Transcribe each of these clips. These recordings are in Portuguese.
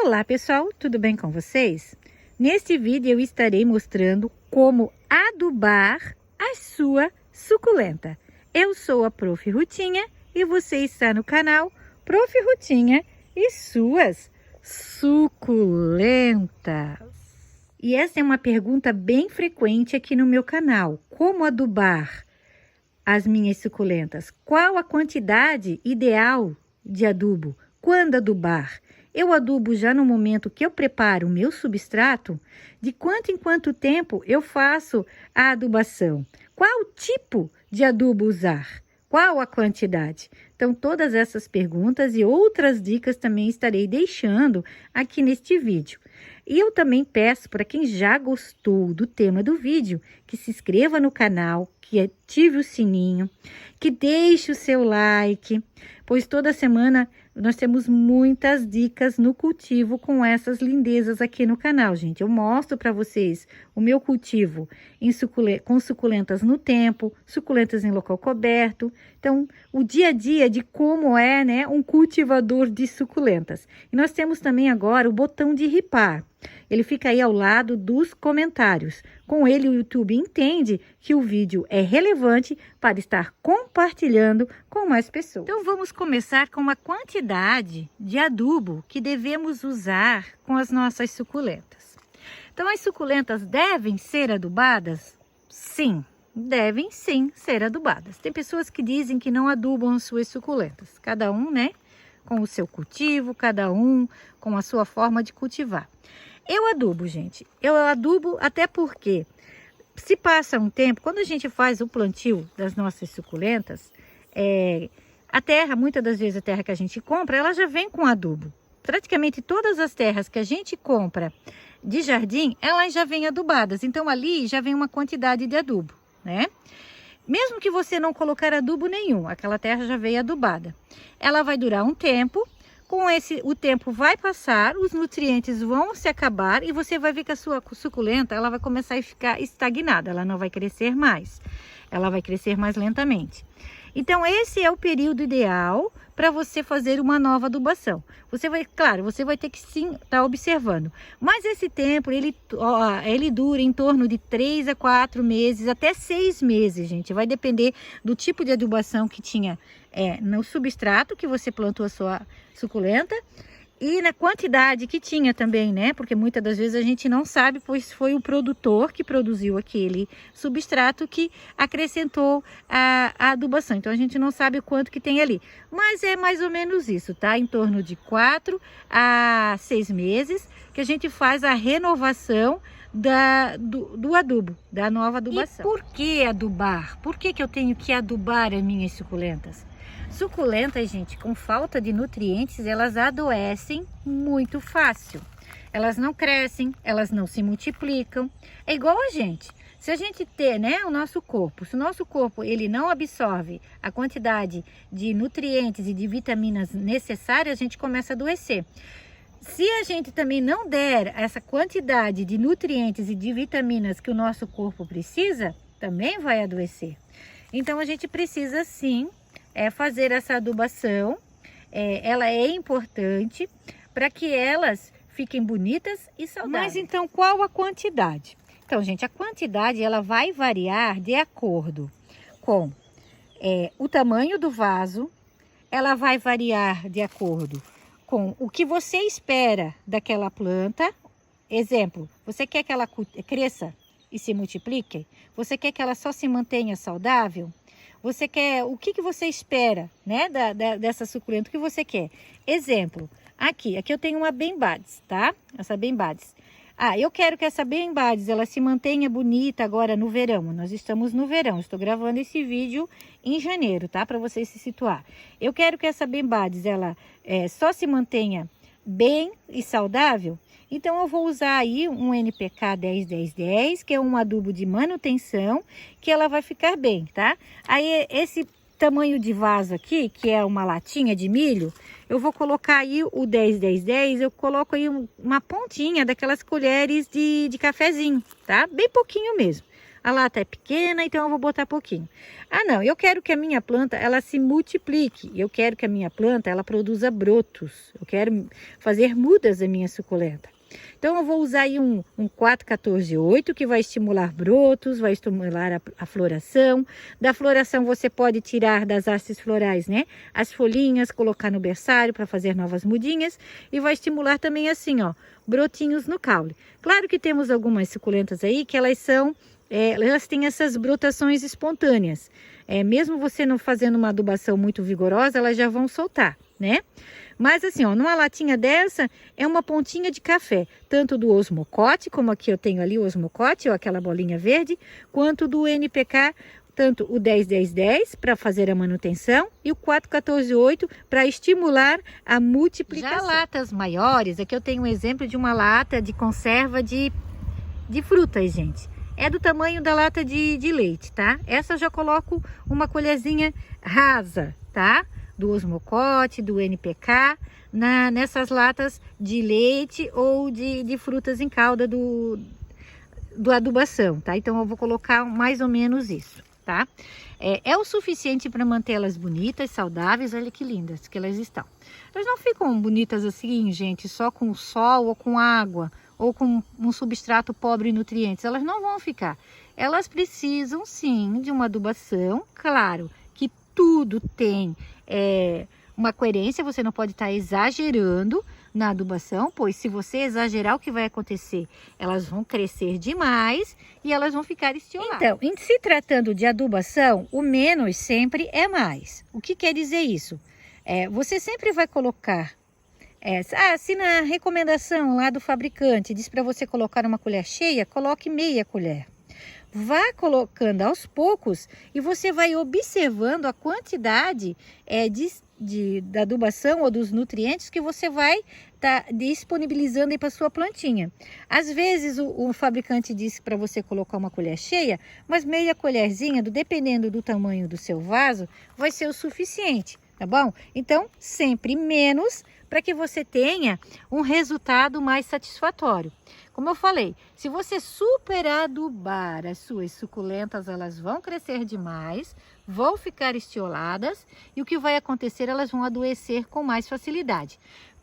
Olá pessoal, tudo bem com vocês? Neste vídeo eu estarei mostrando como adubar a sua suculenta. Eu sou a Prof. Rutinha e você está no canal Prof. Rutinha e suas suculentas. E essa é uma pergunta bem frequente aqui no meu canal. Como adubar as minhas suculentas? Qual a quantidade ideal de adubo? Quando adubar? Eu adubo já no momento que eu preparo o meu substrato? De quanto em quanto tempo eu faço a adubação? Qual tipo de adubo usar? Qual a quantidade? Então, todas essas perguntas e outras dicas também estarei deixando aqui neste vídeo. E eu também peço para quem já gostou do tema do vídeo, que se inscreva no canal, que ative o sininho, que deixe o seu like, pois toda semana nós temos muitas dicas no cultivo com essas lindezas aqui no canal, gente. Eu mostro para vocês o meu cultivo com suculentas no tempo, suculentas em local coberto. Então, o dia a dia de como é, né, um cultivador de suculentas. E nós temos também agora o botão de ripar. Ele fica aí ao lado dos comentários. Com ele, o YouTube entende que o vídeo é relevante para estar compartilhando com mais pessoas. Então, vamos começar com a quantidade de adubo que devemos usar com as nossas suculentas. Então, as suculentas devem ser adubadas? Sim, devem sim ser adubadas. Tem pessoas que dizem que não adubam suas suculentas. Cada um, né, com o seu cultivo, cada um com a sua forma de cultivar. Eu adubo, gente. Eu adubo até porque, se passa um tempo, quando a gente faz o plantio das nossas suculentas, a terra, muitas das vezes a terra que a gente compra, ela já vem com adubo. Praticamente todas as terras que a gente compra de jardim, elas já vêm adubadas. Então, ali já vem uma quantidade de adubo, né? Mesmo que você não colocar adubo nenhum, aquela terra já veio adubada. Ela vai durar um tempo. O tempo vai passar, os nutrientes vão se acabar e você vai ver que a sua suculenta, ela vai começar a ficar estagnada, ela não vai crescer mais, ela vai crescer mais lentamente. Então, esse é o período ideal para você fazer uma nova adubação. Claro, você vai ter que sim estar observando, mas esse tempo, ele dura em torno de 3 a 4 meses, até 6 meses, gente. Vai depender do tipo de adubação que tinha no substrato que você plantou a sua suculenta e na quantidade que tinha também, né? Porque muitas das vezes a gente não sabe, pois foi o produtor que produziu aquele substrato que acrescentou a adubação. Então, a gente não sabe quanto que tem ali. Mas é mais ou menos isso, tá? Em torno de 4 a 6 meses que a gente faz a renovação do adubo, da nova adubação. E por que adubar? Por que eu tenho que adubar as minhas suculentas? Suculentas, gente, com falta de nutrientes, elas adoecem muito fácil. Elas não crescem, elas não se multiplicam. É igual a gente. Se a gente ter, né, o nosso corpo, se o nosso corpo ele não absorve a quantidade de nutrientes e de vitaminas necessárias, a gente começa a adoecer. Se a gente também não der essa quantidade de nutrientes e de vitaminas que o nosso corpo precisa, também vai adoecer. Então, a gente precisa sim fazer essa adubação. Ela é importante para que elas fiquem bonitas e saudáveis. Mas então, qual a quantidade? Então, gente, a quantidade ela vai variar de acordo com o tamanho do vaso, ela vai variar de acordo com o que você espera daquela planta. Exemplo, você quer que ela cresça e se multiplique? Você quer que ela só se mantenha saudável? Você quer, o que você espera, né, dessa suculenta? O que você quer? Exemplo, aqui eu tenho uma Bem-Bades, tá? Essa Bem-Bades. Eu quero que essa Bem-Bades, ela se mantenha bonita agora no verão. Nós estamos no verão, estou gravando esse vídeo em janeiro, tá? Para você se situar. Eu quero que essa Bem-Bades, ela só se mantenha bem e saudável. Então, eu vou usar aí um NPK 10-10-10, que é um adubo de manutenção, que ela vai ficar bem, tá? Aí, esse tamanho de vaso aqui, que é uma latinha de milho, eu vou colocar aí o 10-10-10, eu coloco aí uma pontinha daquelas colheres de cafezinho, tá? Bem pouquinho mesmo. a lata é pequena, então eu vou botar pouquinho. Ah, não, eu quero que a minha planta, ela se multiplique. Eu quero que a minha planta, ela produza brotos. Eu quero fazer mudas da minha suculenta. Então, eu vou usar aí um 4-14-8, que vai estimular brotos, vai estimular a floração. Da floração, você pode tirar das hastes florais, né? As folhinhas, colocar no berçário para fazer novas mudinhas. E vai estimular também assim, ó, brotinhos no caule. Claro que temos algumas suculentas aí que elas têm essas brotações espontâneas. Mesmo você não fazendo uma adubação muito vigorosa, elas já vão soltar, né? Mas assim, ó, numa latinha dessa é uma pontinha de café, tanto do osmocote, como aqui eu tenho ali o osmocote, ou aquela bolinha verde, quanto do NPK, tanto o 10-10-10 para fazer a manutenção e o 4-14-8 para estimular a multiplicação. Já latas maiores, aqui eu tenho um exemplo de uma lata de conserva de frutas, gente. É do tamanho da lata de leite, tá? Essa eu já coloco uma colherzinha rasa, tá? Do osmocote, do NPK, nessas latas de leite ou de frutas em calda do adubação, tá? Então, eu vou colocar mais ou menos isso, tá? É o suficiente para mantê-las bonitas, saudáveis. Olha que lindas que elas estão. Elas não ficam bonitas assim, gente, só com o sol ou com água, ou com um substrato pobre em nutrientes. Elas não vão ficar. Elas precisam, sim, de uma adubação, claro, que tudo tem uma coerência, você não pode estar exagerando na adubação, pois se você exagerar, o que vai acontecer? Elas vão crescer demais e elas vão ficar estioladas. Então, em se tratando de adubação, o menos sempre é mais. O que quer dizer isso? Você sempre vai colocar, se na recomendação lá do fabricante diz para você colocar uma colher cheia, coloque meia colher. Vá colocando aos poucos e você vai observando a quantidade da adubação ou dos nutrientes que você vai estar disponibilizando aí para sua plantinha. Às vezes o fabricante diz para você colocar uma colher cheia, mas meia colherzinha, dependendo do tamanho do seu vaso, vai ser o suficiente, tá bom? Então, sempre menos para que você tenha um resultado mais satisfatório. Como eu falei, se você super adubar as suas suculentas, elas vão crescer demais, vão ficar estioladas e o que vai acontecer? Elas vão adoecer com mais facilidade.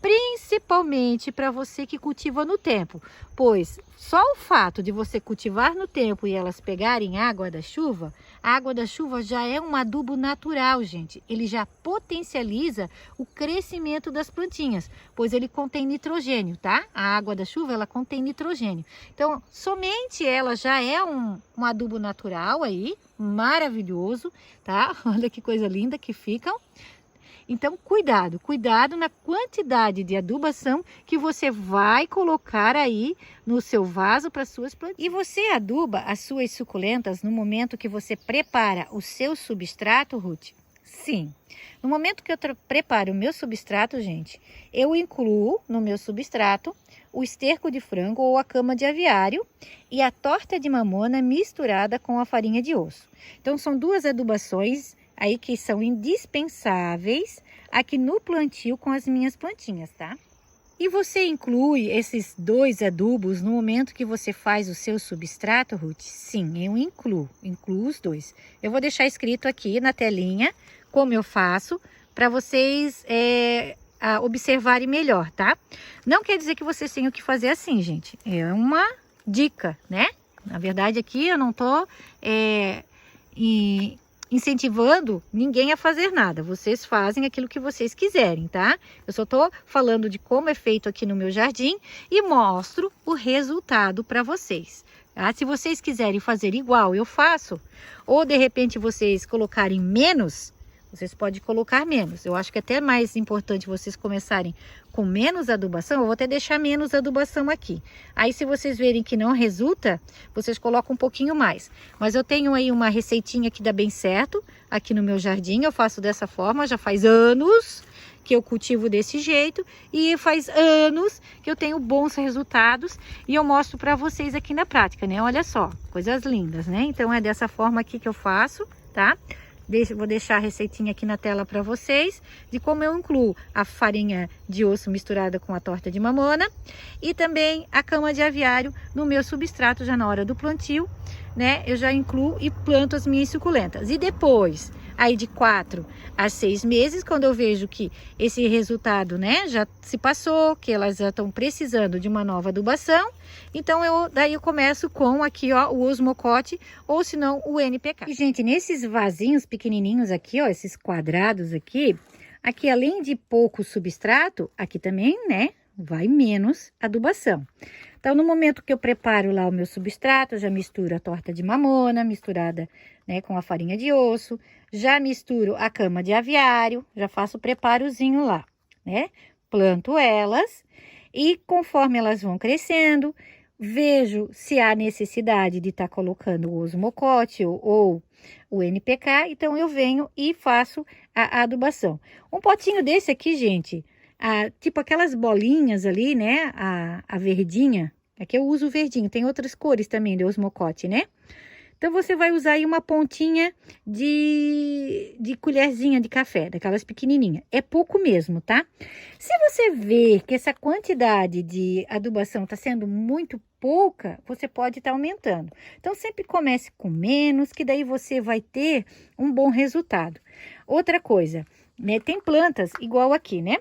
Principalmente para você que cultiva no tempo, pois só o fato de você cultivar no tempo e elas pegarem água da chuva, a água da chuva já é um adubo natural, gente. Ele já potencializa o crescimento das plantinhas, pois ele contém nitrogênio, tá? A água da chuva, ela contém nitrogênio. Então, somente ela já é um adubo natural aí, maravilhoso, tá? Olha que coisa linda que ficam. Então, cuidado na quantidade de adubação que você vai colocar aí no seu vaso para suas plantas. E você aduba as suas suculentas no momento que você prepara o seu substrato, Ruth? Sim. No momento que eu preparo o meu substrato, gente, eu incluo no meu substrato o esterco de frango ou a cama de aviário e a torta de mamona misturada com a farinha de osso. Então, são duas adubações aí que são indispensáveis aqui no plantio com as minhas plantinhas, tá? E você inclui esses dois adubos no momento que você faz o seu substrato, Ruth? Sim, eu incluo os dois. Eu vou deixar escrito aqui na telinha como eu faço para vocês observarem melhor, tá? Não quer dizer que vocês tenham que fazer assim, gente. É uma dica, né? Na verdade, aqui eu não tô incentivando ninguém a fazer nada. Vocês fazem aquilo que vocês quiserem, tá? Eu só tô falando de como é feito aqui no meu jardim e mostro o resultado para vocês. Tá? Se vocês quiserem fazer igual eu faço, ou de repente vocês colocarem menos, vocês podem colocar menos. Eu acho que é até mais importante vocês começarem com menos adubação. Eu vou até deixar menos adubação aqui. Aí, se vocês verem que não resulta, vocês colocam um pouquinho mais. Mas eu tenho aí uma receitinha que dá bem certo aqui no meu jardim. Eu faço dessa forma, já faz anos que eu cultivo desse jeito. E faz anos que eu tenho bons resultados. E eu mostro para vocês aqui na prática, né? Olha só, coisas lindas, né? Então, é dessa forma aqui que eu faço, tá? Vou deixar a receitinha aqui na tela para vocês de como eu incluo a farinha de osso misturada com a torta de mamona e também a cama de aviário no meu substrato já na hora do plantio, né? Eu já incluo e planto as minhas suculentas. E depois, aí de 4 a 6 meses, quando eu vejo que esse resultado, né, já se passou, que elas já estão precisando de uma nova adubação, então daí eu começo com aqui, ó, o osmocote ou se não o NPK. E, gente, nesses vasinhos pequenininhos aqui, ó, esses quadrados aqui além de pouco substrato, aqui também, né, vai menos adubação. Então, no momento que eu preparo lá o meu substrato, eu já misturo a torta de mamona, misturada, né, com a farinha de osso, já misturo a cama de aviário, já faço o preparozinho lá, né? Planto elas e conforme elas vão crescendo, vejo se há necessidade de estar colocando o osmocote ou o NPK, então eu venho e faço a adubação. Um potinho desse aqui, gente, tipo aquelas bolinhas ali, né, a verdinha, aqui eu uso o verdinho, tem outras cores também de osmocote, né? Então, você vai usar aí uma pontinha de colherzinha de café, daquelas pequenininhas. É pouco mesmo, tá? Se você ver que essa quantidade de adubação está sendo muito pouca, você pode estar aumentando. Então, sempre comece com menos, que daí você vai ter um bom resultado. Outra coisa, né? Tem plantas igual aqui, né?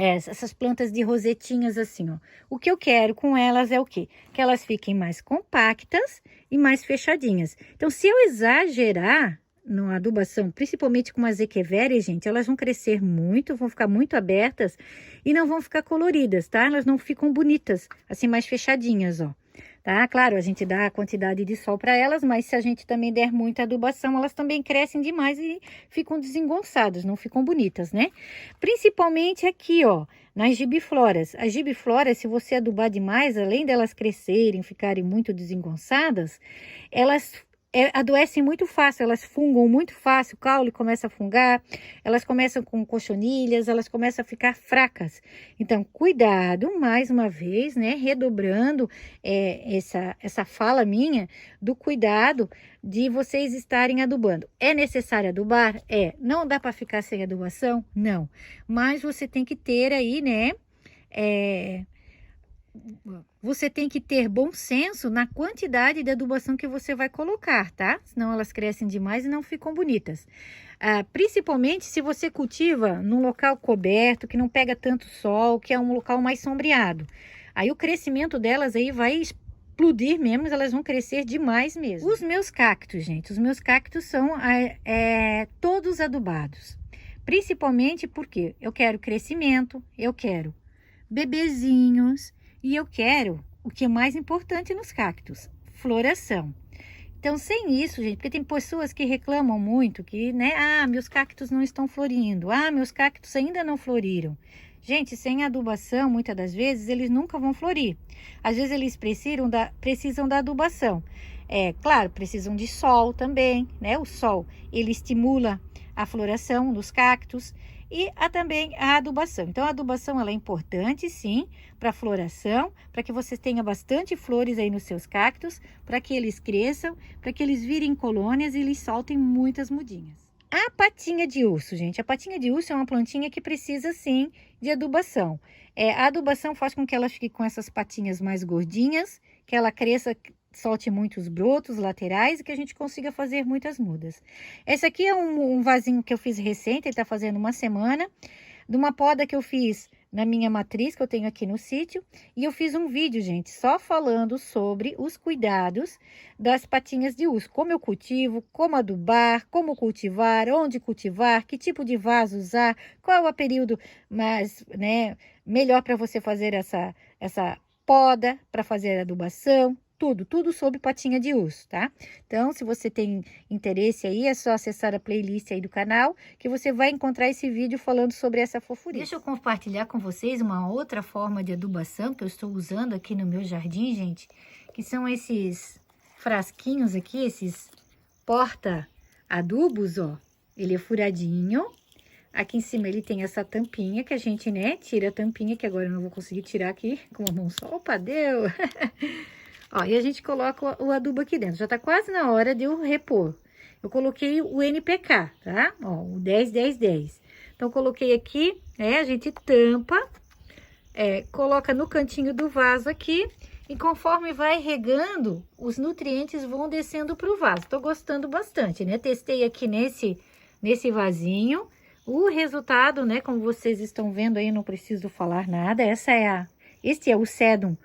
Essas plantas de rosetinhas assim, ó. O que eu quero com elas é o quê? Que elas fiquem mais compactas e mais fechadinhas. Então, se eu exagerar na adubação, principalmente com as echeveria, gente, elas vão crescer muito, vão ficar muito abertas e não vão ficar coloridas, tá? Elas não ficam bonitas, assim, mais fechadinhas, ó. Tá? Claro, a gente dá a quantidade de sol para elas, mas se a gente também der muita adubação, elas também crescem demais e ficam desengonçadas, não ficam bonitas, né? Principalmente aqui, ó, nas gibifloras. As gibifloras, se você adubar demais, além delas crescerem, ficarem muito desengonçadas, elas adoecem muito fácil, elas fungam muito fácil, o caule começa a fungar, elas começam com cochonilhas, elas começam a ficar fracas. Então, cuidado, mais uma vez, né, redobrando essa fala minha do cuidado de vocês estarem adubando. É necessário adubar? É. Não dá para ficar sem adubação? Não. Mas você tem que ter aí, né, você tem que ter bom senso na quantidade de adubação que você vai colocar, tá? Senão elas crescem demais e não ficam bonitas. Principalmente se você cultiva num local coberto, que não pega tanto sol, que é um local mais sombreado. Aí o crescimento delas aí vai explodir mesmo, elas vão crescer demais mesmo. Os meus cactos, gente, os meus cactos são todos adubados. Principalmente porque eu quero crescimento, eu quero bebezinhos, e eu quero o que é mais importante nos cactos, floração. Então, sem isso, gente, porque tem pessoas que reclamam muito que, né, meus cactos não estão florindo, meus cactos ainda não floriram. Gente, sem adubação, muitas das vezes, eles nunca vão florir. Às vezes, eles precisam da adubação. Claro, precisam de sol também, né? O sol, ele estimula a floração dos cactos e também a adubação. Então, a adubação ela é importante, sim, para a floração, para que você tenha bastante flores aí nos seus cactos, para que eles cresçam, para que eles virem colônias e eles soltem muitas mudinhas. A patinha de urso, gente, a patinha de urso é uma plantinha que precisa, sim, de adubação. A adubação faz com que ela fique com essas patinhas mais gordinhas, que ela cresça, solte muitos brotos laterais e que a gente consiga fazer muitas mudas. Esse aqui é um vasinho que eu fiz recente, ele tá fazendo uma semana, de uma poda que eu fiz na minha matriz, que eu tenho aqui no sítio, e eu fiz um vídeo, gente, só falando sobre os cuidados das patinhas de urso, como eu cultivo, como adubar, como cultivar, onde cultivar, que tipo de vaso usar, qual é o período mais, né, melhor para você fazer essa poda, para fazer a adubação, tudo sobre patinha de urso, tá? Então, se você tem interesse aí, é só acessar a playlist aí do canal, que você vai encontrar esse vídeo falando sobre essa fofurinha. Deixa eu compartilhar com vocês uma outra forma de adubação que eu estou usando aqui no meu jardim, gente, que são esses frasquinhos aqui, esses porta-adubos, ó. Ele é furadinho. Aqui em cima ele tem essa tampinha que a gente, né, tira a tampinha, que agora eu não vou conseguir tirar aqui com a mão só. Opa, deu! Ó, e a gente coloca o adubo aqui dentro. Já tá quase na hora de eu repor. eu coloquei o NPK, tá? Ó, o 10, 10, 10. Então, coloquei aqui, a gente tampa, coloca no cantinho do vaso aqui, e conforme vai regando, os nutrientes vão descendo pro vaso. Tô gostando bastante, né? Testei aqui nesse vasinho. O resultado, né, como vocês estão vendo aí, não preciso falar nada. Este é o Sedum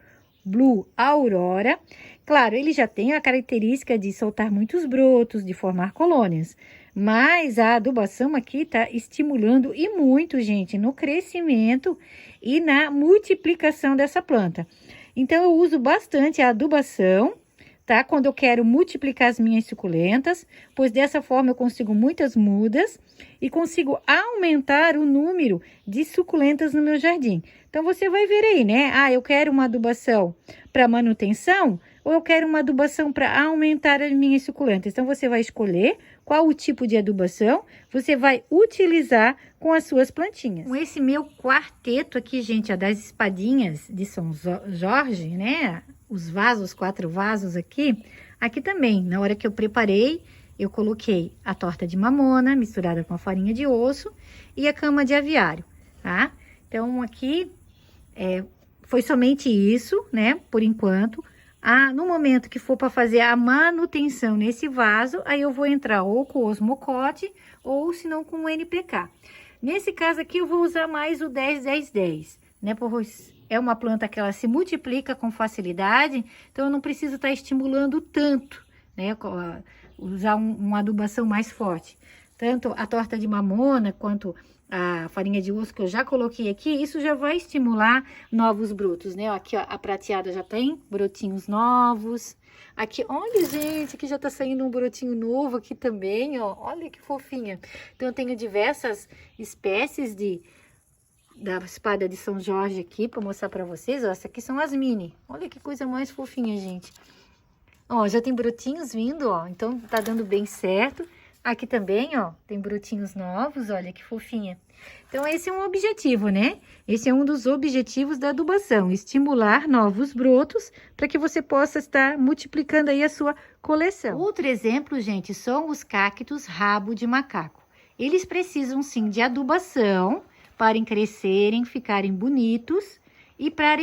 Blue Aurora. Claro, ele já tem a característica de soltar muitos brotos, de formar colônias. Mas a adubação aqui tá estimulando e muito, gente, no crescimento e na multiplicação dessa planta. Então, eu uso bastante a adubação, tá? Quando eu quero multiplicar as minhas suculentas, pois dessa forma eu consigo muitas mudas e consigo aumentar o número de suculentas no meu jardim. Então, você vai ver aí, né? Ah, eu quero uma adubação para manutenção ou eu quero uma adubação para aumentar as minhas suculentas. Então, você vai escolher qual o tipo de adubação você vai utilizar com as suas plantinhas. Com esse meu quarteto aqui, gente, das espadinhas de São Jorge, né? Os vasos, 4 vasos aqui também, na hora que eu preparei, eu coloquei a torta de mamona misturada com a farinha de osso e a cama de aviário, tá? Então, aqui foi somente isso, né, por enquanto. No momento que for para fazer a manutenção nesse vaso, aí eu vou entrar ou com o osmocote ou se não com o NPK. Nesse caso aqui, eu vou usar mais o 10, 10, 10, né, pois é uma planta que ela se multiplica com facilidade, então eu não preciso estar estimulando tanto, né, usar uma adubação mais forte. Tanto a torta de mamona quanto a farinha de osso que eu já coloquei aqui, isso já vai estimular novos brotos, né? Aqui, ó, a prateada já tem brotinhos novos. Aqui, olha, gente, aqui já tá saindo um brotinho novo aqui também, ó. Olha que fofinha. Então, eu tenho diversas espécies da espada de São Jorge aqui para mostrar para vocês. Ó, essas aqui são as mini. Olha que coisa mais fofinha, gente. Ó, já tem brotinhos vindo, ó. Então, tá dando bem certo. Aqui também, ó, tem brotinhos novos, olha que fofinha. Então, esse é um objetivo, né? Esse é um dos objetivos da adubação, estimular novos brotos para que você possa estar multiplicando aí a sua coleção. Outro exemplo, gente, são os cactos rabo de macaco. Eles precisam, sim, de adubação para crescerem, ficarem bonitos e para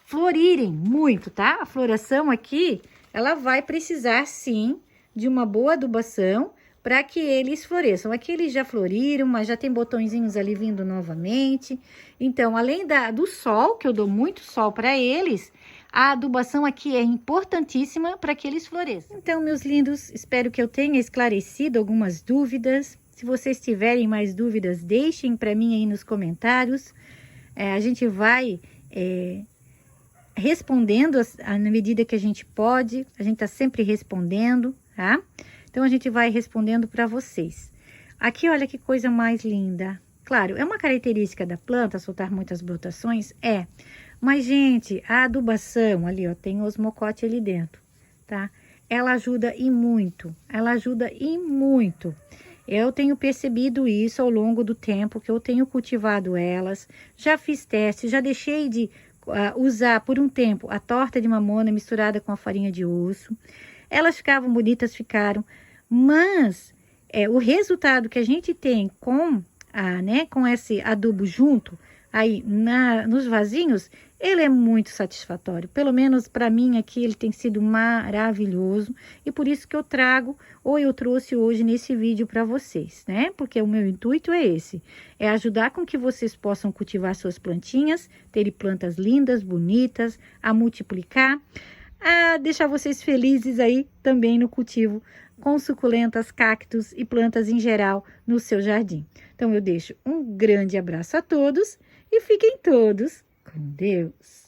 florirem muito, tá? A floração aqui, ela vai precisar, sim, de uma boa adubação para que eles floresçam. Aqui eles já floriram, mas já tem botõezinhos ali vindo novamente. Então, além do sol, que eu dou muito sol para eles, a adubação aqui é importantíssima para que eles floresçam. Então, meus lindos, espero que eu tenha esclarecido algumas dúvidas. Se vocês tiverem mais dúvidas, deixem para mim aí nos comentários. A gente vai respondendo na medida que a gente pode. A gente tá sempre respondendo, tá? Então, a gente vai respondendo para vocês. Aqui, olha que coisa mais linda. Claro, é uma característica da planta soltar muitas brotações? Mas, gente, a adubação ali, ó, tem osmocote ali dentro, tá? Ela ajuda e muito, Eu tenho percebido isso ao longo do tempo que eu tenho cultivado elas. Já fiz testes, já deixei de usar por um tempo a torta de mamona misturada com a farinha de osso. Elas ficavam bonitas, ficaram, mas o resultado que a gente tem com esse adubo junto, aí nos vasinhos, ele é muito satisfatório. Pelo menos para mim aqui ele tem sido maravilhoso e por isso que eu trouxe hoje nesse vídeo para vocês, né? Porque o meu intuito é esse, é ajudar com que vocês possam cultivar suas plantinhas, terem plantas lindas, bonitas, a multiplicar, a deixar vocês felizes aí também no cultivo com suculentas, cactos e plantas em geral no seu jardim. Então, eu deixo um grande abraço a todos e fiquem todos com Deus.